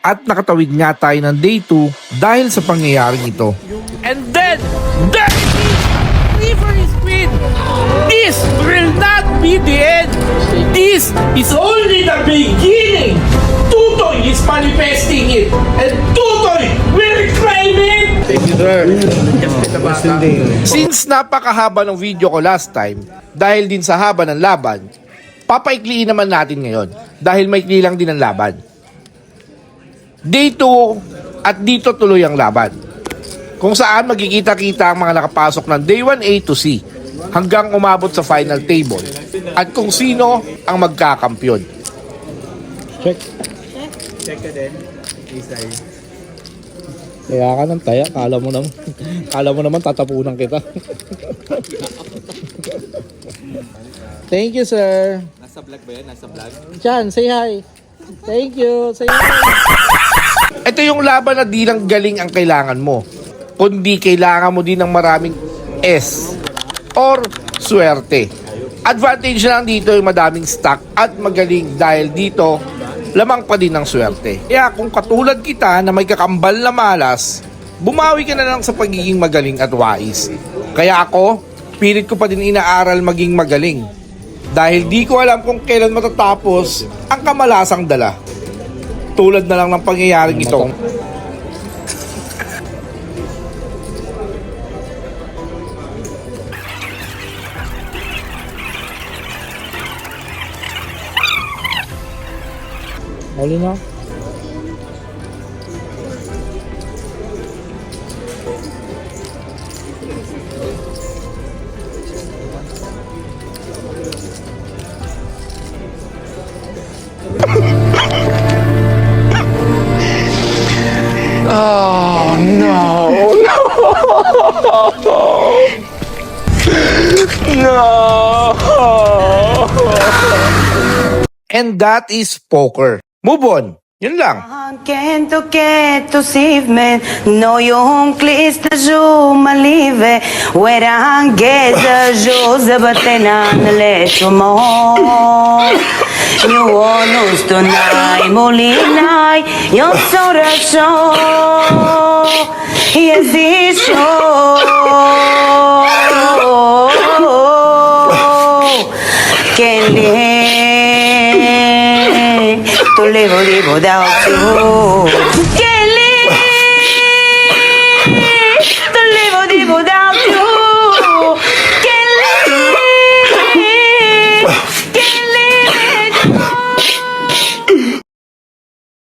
at nakatawid nga tayo ng day 2 dahil sa pangyayaring ito. And then, there it is! River Speed! This will not be the end! This is only the beginning! Tutoy is manifesting it! And Tutoy will claim it! Thank you, sir. Since napakahaba ng video ko last time, dahil din sa haba ng laban, papaikliin naman natin ngayon dahil maikli lang din ang laban. Day 2 at dito tuloy ang laban. Kung saan magkikita-kita ang mga nakapasok ng Day 1A to C hanggang umabot sa final table at kung sino ang magkakampyon. Check. Check ka din. Isay. Kaya ka ng taya. Kala mo naman tatapunan kita. Thank you, sir. Nasa vlog ba yan? Nasa vlog? Chan, say hi. Thank you. Say hi. Ito yung laban na di lang galing ang kailangan mo, kundi kailangan mo din ng maraming S or swerte. Advantage lang dito yung madaming stock at magaling dahil dito lamang pa din ng swerte. Kaya kung katulad kita na may kakambal na malas, bumawi ka na lang sa pagiging magaling at wais. Kaya ako, pilit ko pa din inaaral maging magaling dahil di ko alam kung kailan matatapos ang kamalasang dala. Tulad na lang ng pangyayaring ito. Huli na. Oh no! No! And that is poker. Move on. Yun lang. Kento sivmen no yung klista jo malive werang geza jo zabatena le chumo you onus tunai molinai yo sora so yes isho kenle to live without you.